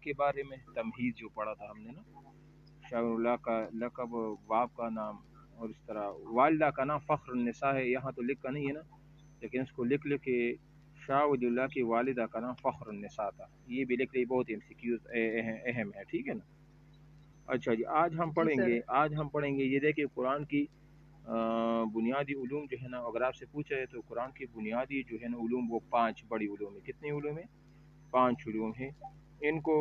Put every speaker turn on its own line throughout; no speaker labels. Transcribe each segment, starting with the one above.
के बारे में तमहीद जो पढ़ा था हमने ना, शाहरुल्लाह का लक़ब, बाप का नाम, और इस तरह वालिदा का नाम फ़ख्रुन्निसा है। यहाँ तो लिखा नहीं है ना, लेकिन इसको लिख ले कि शाह वलीउल्लाह की वालिदा का नाम फ़ख्रुन्निसा था। ये भी लिख ले, बहुत एमसीक्यू अहम है, ठीक है ना। अच्छा जी,
जी सर।
आज हम पढ़ेंगे ये देखिए कुरान की बुनियादी उलूम जो है ना, अगर आपसे पूछा है तो कुरान की बुनियादी जो है ना उलूम, वो 5 बड़ी उलूम है। कितनी उलूम है? 5 उलूम है। इनको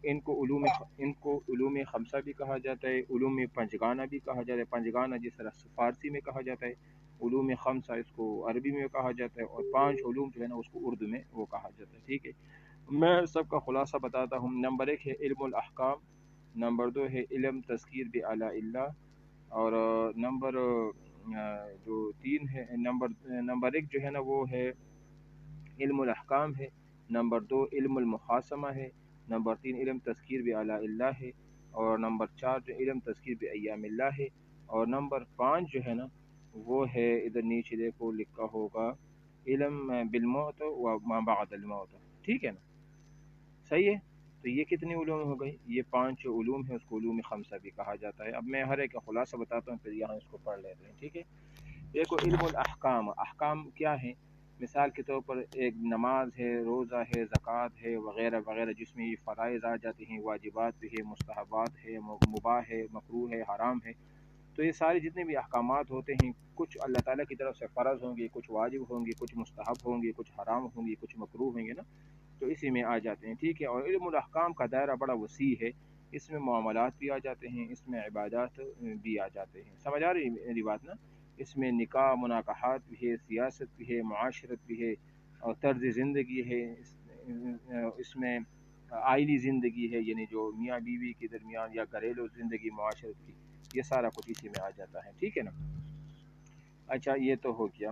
इनको उलूम खमसा भी कहा जाता है, उलूम पंचगाना भी कहा जाता है। पंचगाना जिस तरह फारसी में कहा जाता है, उलूम खमसा इसको अरबी में कहा जाता है, और 5 उलूम जो है ना उसको उर्दू में वो कहा जाता है, ठीक है। मैं सबका खुलासा बताता हूँ। नंबर 1 है इल्मुल अहकाम, नंबर 2 है इल्म तज़कीर बि आला इल्लाह, और नंबर जो 3 है, नंबर 1 जो है ना वो है इल्मुल अहकाम है, नंबर 2 इल्मुल मुहासमा है, नंबर 3 इल्म तज़कीर बि आला इल्लाह है, और नंबर 4 जो इल्म तज़कीर बि अय्यामिल्लाह है, और नंबर 5 जो है ना वो है, इधर नीचे देखो लिखा होगा, इल्म बिल मौत व मा बअदल मौत, ठीक है ना, सही है। तो ये कितनी उलूम हो गई? ये 5 उलूम है, उसको उलूम खमसा भी कहा जाता है। अब मैं हर एक का खुलासा बताता हूँ, फिर यहाँ इसको पढ़ लेते हैं, ठीक है। देखो इल्मुल अहकाम, अहकाम क्या है? मिसाल के तौर पर एक नमाज है, रोज़ा है, ज़कात है, वगैरह वगैरह, जिसमें ये फ़राइज़ आ जाते हैं, वाजिबात भी है, मुस्तहबात है, मुबाह है, मकरूह है, हराम है। तो ये सारे जितने भी अहकामात होते हैं, कुछ अल्लाह ताला की तरफ से फ़र्ज़ होंगे, कुछ वाजिब होंगे, कुछ मुस्तहब होंगे, कुछ हराम होंगे, कुछ मकरूह होंगे ना, तो इसी में आ जाते हैं, ठीक है। और इल्मुल अहकाम का दायरा बड़ा वसी है, इसमें मामलात भी आ जाते हैं, इसमें इबादत भी आ जाते हैं। समझ आ रही है मेरी बात ना? इसमें निकाह मुनाकाहात भी है, सियासत भी है, मुआशरत भी है, और तर्ज ज़िंदगी है, इसमें आइली ज़िंदगी है, यानी जो मियाँ बीवी के दरमियान, या घरेलू ज़िंदगी मुआशरत की, ये सारा कुछ इसी में आ जाता है, ठीक है ना। अच्छा, ये तो हो गया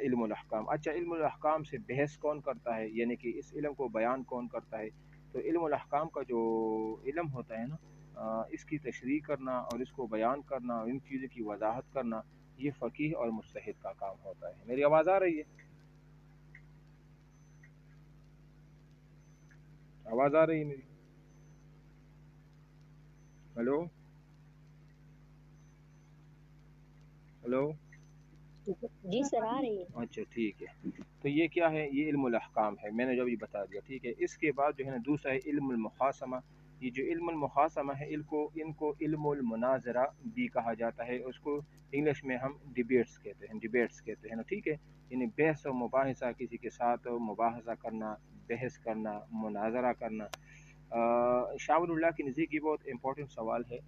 इल्मुल अहकाम। अच्छा, इल्मुल अहकाम से बहस कौन करता है, यानी कि इस इल्म को बयान कौन करता है? तो इल्मुल अहकाम का जो इल्म होता है ना, इसकी तशरीह करना और इसको बयान करना और इन चीज़ों की वजाहत करना, ये फ़कीह और मुज्तहिद का काम होता है। मेरी आवाज़ आ रही है? आवाज़ आ रही है मेरी? Hello, hello.
जी सर, आ रही है।
अच्छा, ठीक है। तो ये क्या है? ये इल्मुल अहकाम है, मैंने जो अभी बता दिया, ठीक है। इसके बाद जो है ना दूसरा है इल्मुल मुहासमा। ये जो इल्मुल मुहासमा है, इनको इनको इल्मुल मुनाजरा भी कहा जाता है। उसको इंग्लिश में हम डिबेट्स कहते हैं ना, ठीक है। यानी बहस और मुबाहिसा, किसी के साथ मुबाहसा करना, बहस करना, मुनाजरा करना। शाउलुल्लाह के नज़दीक ये बहुत इंपॉर्टेंट सवाल है।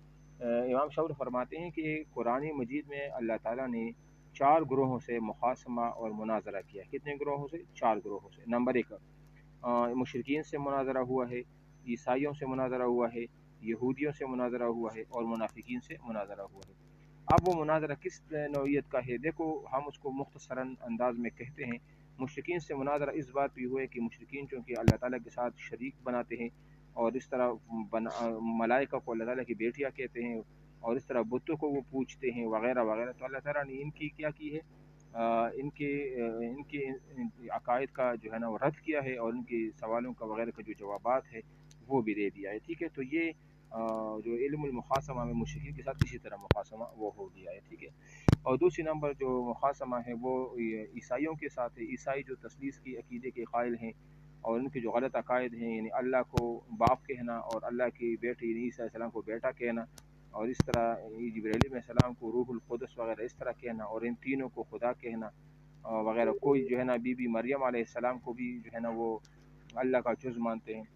इमाम शाउल फरमाते हैं कि कुरान मजीद में अल्लाह ताला ने 4 ग्रोहों से मुखासमा और मुनाजरा किया। कितने ग्रोहों से? 4 ग्रोहों से। नंबर 1 मुशरिकीन से मुनाजरा हुआ है, ईसाइयों से मुनाजरा हुआ है, यहूदियों से मुनाजरा हुआ है, और मुनाफिकीन से मुनाजरा हुआ है। अब वो मुनाजरा किस नौइयत का है? देखो, हम उसको मुख्तसरन अंदाज में कहते हैं। मुशरिकीन से मुनाजरा इस बात पर हुआ है कि मुशरिकीन चूँकि अल्लाह ताला के साथ शरीक बनाते हैं, और इस तरह मलाइका को अल्लाह ताला की बेटियाँ कहते हैं, और इस तरह बुतों को वो पूछते हैं, वगैरह वगैरह। तो अल्लाह ताला ने इनकी क्या की है, इनके इनके अकायद का जो है ना वो रद्द किया है, और इनके सवालों का वगैरह का जो जवाबात है वो भी दे दिया है, ठीक है। तो ये जो इल्मुल मुखासमा में मुशरिकीन के साथ इसी तरह मुखासमा वो हो गया है, ठीक है। और दूसरी नंबर जो मुखासमा है वो ईसाइयों के साथ है। ईसाई जो तसलीस की अकीदे के कायल हैं, और उनके जो गलत अकायद हैं, यानी अल्लाह को बाप कहना, और अल्लाह की बेटी ईसा अलैहिस्सलाम को बेटा कहना, और इस तरह जिब्रील अलैहिस्सलाम को रूहुल कुद्स वगैरह इस तरह कहना, और इन तीनों को खुदा कहना, वगैरह। कोई जो है ना बीबी मरियम अलैहिस्सलाम को भी जो है ना वो अल्लाह का जुज़ मानते हैं,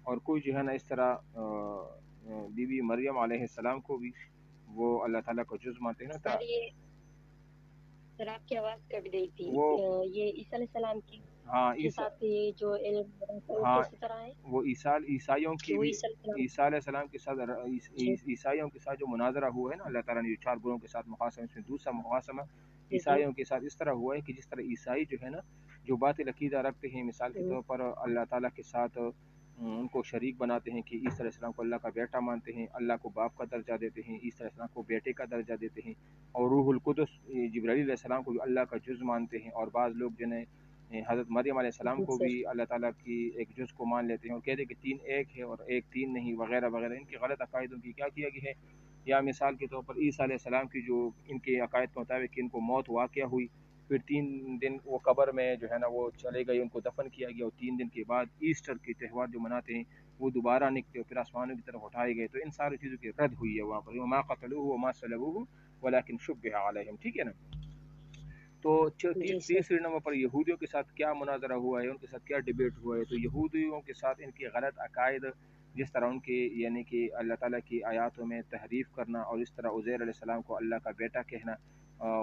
और कोई जो है ना इस तरह बीबी मरियम अलैहिस्सलाम को भी वो अल्लाह ताला का जुज़ मानते हैं ना।
सर ये सर आपकी आवाज कट गई थी।
वो
ये ईसा अलैहि सलाम की
हाँ
के
ईसा
साथ ये जो इल्म है वो
हाँ
किस तरह है
वो ईसाइयों
कि
की
वो
भी,
ईसा अलैहि सलाम।
ईसा अलैहिस्सलाम के साथ
जी
ईसाइयों के साथ जो मुनाजरा हुआ है ना, अल्लाह ताला ने जो 4 गुरों के साथ मुकासमा, इसमें दूसरा मुकासमा
जी जी।
ईसाइयों के साथ इस तरह हुआ है कि जिस तरह ईसाई जो है ना जो बातिल अकीदा रखते हैं, मिसाल के
हम्म,
तौर पर अल्लाह ताला के साथ उनको शरीक बनाते हैं, कि ईसा अलैहिस्सलाम को अल्लाह का बेटा मानते हैं, अल्लाह को बाप का दर्जा देते हैं, ईसा अलैहिस्सलाम को बेटे का दर्जा देते हैं, और रूहुल कुदस जिब्राईल अलैहिस्सलाम को भी अल्लाह का जुज़ मानते हैं। और बाज़ लोग जो है حضرت مریم علیہ السلام
جی
کو بھی
سر.
اللہ تعالیٰ کی ایک جز کو مان لیتے ہیں اور کہتے ہیں کہ 3 ایک ہے اور ایک 3 نہیں وغیرہ وغیرہ. ان کے غلط عقائدوں کی کیا کیا گیا ہے. یا مثال کے طور پر عیسیٰ علیہ السلام کی جو ان کے عقائد کے مطابق ان کو موت واقع ہوئی، پھر 3 دن وہ قبر میں جو ہے نا وہ چلے گئے، ان کو دفن کیا گیا، اور 3 دن کے بعد ایسٹر کے تہوار جو مناتے ہیں وہ دوبارہ نکلے اور پھر آسمانوں کی طرف اٹھائے گئے. تو ان ساری چیزوں کی رد ہوئی ہے وہاں پر. وما قتلوه وما صلبوه ولكن شبه عليهم. ٹھیک ہے نا. تو
جی سر.
تیسری نمبر پر یہودیوں کے ساتھ کیا مناظرہ ہوا ہے، ان کے ساتھ کیا ڈیبیٹ ہوا ہے. تو یہودیوں کے ساتھ ان کے غلط عقائد، جس طرح ان کے یعنی کہ اللہ تعالیٰ کی آیاتوں میں تحریف کرنا، اور اس طرح عزیر علیہ السلام کو اللہ کا بیٹا کہنا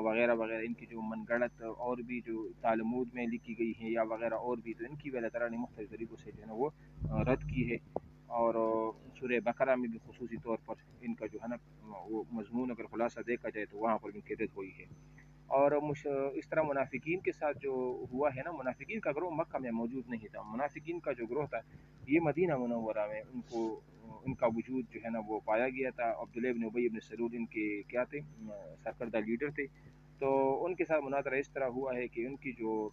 وغیرہ وغیرہ، ان کی جو من گڑت اور بھی جو تالمود میں لکھی گئی ہیں یا وغیرہ اور بھی، تو ان کی بھی اللہ تعالیٰ نے مختلف طریقوں سے جو ہے نا وہ رد کی ہے. اور سورہ بقرہ میں بھی خصوصی طور پر ان کا جو ہے نا وہ مضمون اگر خلاصہ دیکھا جائے تو وہاں پر ان کی رد ہوئی ہے. اور اس طرح منافقین کے ساتھ جو ہوا ہے نا، منافقین کا گروہ مکہ میں موجود نہیں تھا. منافقین کا جو گروہ تھا یہ مدینہ منورہ میں ان کا وجود جو ہے نا وہ پایا گیا تھا. عبداللہ بن ابی بن سلول ان کے کیا تھے، سرکردہ لیڈر تھے. تو ان کے ساتھ مناظرہ اس طرح ہوا ہے کہ ان کی جو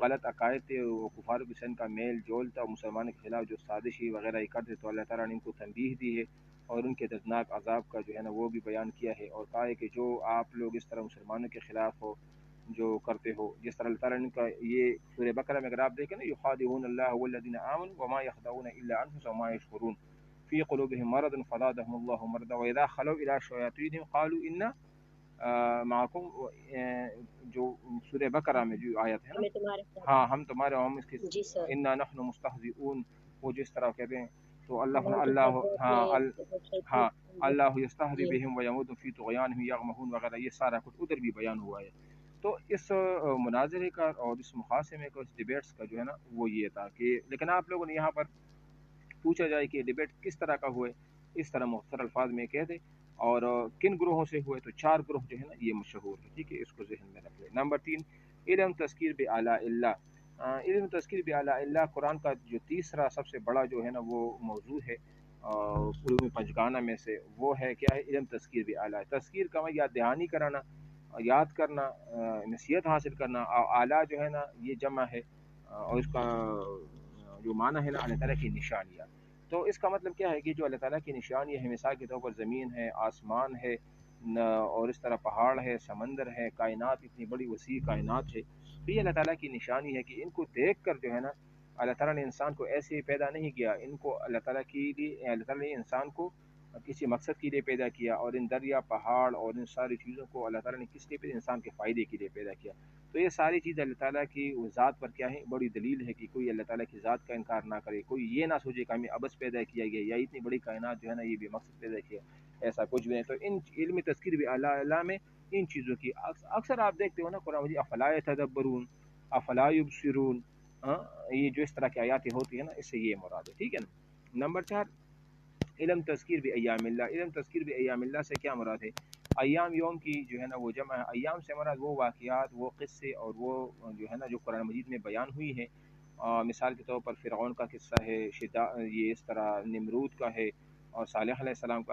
غلط عقائد تھے وہ کفار کے سن کا میل جول تھا، مسلمانوں کے خلاف جو سازشی وغیرہ ہی کرتے، تو اللہ تعالیٰ نے ان کو تنبیہ دی ہے اور ان کے دردناک عذاب کا جو ہے نا وہ بھی بیان کیا ہے، اور کہا ہے کہ جو آپ لوگ اس طرح مسلمانوں کے خلاف ہو جو کرتے ہو، جس طرح اللہ تعالیٰ نے کا یہ سورہ بقرہ میں اگر آپ دیکھیں نا، یخادعون اللہ والذین آمنوا وما یخدعون الا انفسهم وما یشعرون فی قلوبهم مرض فزادهم اللہ مرضا واذا خلوا الى شیاطینهم قالوا انا معکم. جو سورہ بقرہ میں جو آیت ہے نا،
ہمیں تمہارے ساتھ.
ہاں ہم تمہارے ہم اس کے
جی سر.
انا نحن مستہزئون، وہ جس طرح کہتے ہیں. تو اللہ
اللہ کے
اللہ
ساتھ وہ
ہاں
اپنے
ہاں
جی.
اللہ یستہزئ
جی.
بہم ویمدہم فی طغیانہم یعمہون وغیرہ، یہ سارا کچھ ادھر بھی بیان ہوا ہے. تو اس مناظرے کا اور اس مخاصمے کا، اس ڈیبیٹس کا جو ہے نا وہ یہ تھا کہ، لیکن آپ لوگوں نے یہاں پر پوچھا جائے کہ ڈیبیٹ کس طرح کا ہوئے، اس طرح مختصر الفاظ میں کہتے. اور کن گروہوں سے ہوئے، تو 4 گروہ جو ہے نا یہ مشہور ہے. ٹھیک ہے، اس کو ذہن میں رکھ لیں. نمبر 3، علم تذکیر بآلاء اللہ. علم تذکیر بآلاء اللہ قرآن کا جو تیسرا سب سے بڑا جو ہے نا وہ موضوع ہے علوم پنجگانہ میں سے، وہ ہے کیا ہے، علم تذکیر بآلاء. تذکیر کا مطلب یاد دہانی کرانا، یاد کرنا، نصیحت حاصل کرنا. اعلیٰ جو ہے نا یہ جمع ہے، اور اس کا جو معنی ہے نا اللہ تعالیٰ کی نشانیاں. تو اس کا مطلب کیا ہے کہ جو اللہ تعالیٰ کی نشانی ہے، مثال کے طور پر زمین ہے، آسمان ہے، اور اس طرح پہاڑ ہے، سمندر ہے، کائنات اتنی بڑی وسیع کائنات ہے، تو یہ اللہ تعالیٰ کی نشانی ہے کہ ان کو دیکھ کر جو ہے نا اللہ تعالیٰ نے انسان کو ایسے پیدا نہیں کیا. ان کو اللہ تعالیٰ اللہ تعالیٰ نے انسان کو کسی مقصد کے لیے پیدا کیا، اور ان دریا پہاڑ اور ان ساری چیزوں کو اللہ تعالیٰ نے کس لیے پیدا، انسان کے فائدے کے لیے پیدا کیا. تو یہ ساری چیز اللہ تعالیٰ کی ذات پر کیا ہے، بڑی دلیل ہے کہ کوئی اللہ تعالیٰ کی ذات کا انکار نہ کرے. کوئی یہ نہ سوچے کہ ہمیں عبث پیدا کیا گیا یا اتنی بڑی کائنات جو ہے نا یہ بھی مقصد پیدا کیا، ایسا کچھ بھی نہیں. تو ان علم تذکیر بآلاء میں ان چیزوں کی اکثر آپ دیکھتے ہو نا قرآن مجید افلا یتدبرون افلا یبصرون، یہ جو اس طرح کی آیاتیں ہوتی ہیں نا اس سے یہ مراد ہے. ٹھیک ہے نا. نمبر 4، علم تذکیر بایام اللہ. علم تذکیر بایام اللہ سے کیا مراد ہے؟ ایام یوم کی جو ہے نا وہ جمع ہے. ایام سے مراد وہ واقعات، وہ قصے اور وہ جو ہے نا جو قرآن مجید میں بیان ہوئی ہے. مثال کے طور پر فرعون کا قصہ ہے، یہ اس طرح نمرود کا ہے، اور صالح علیہ السلام کا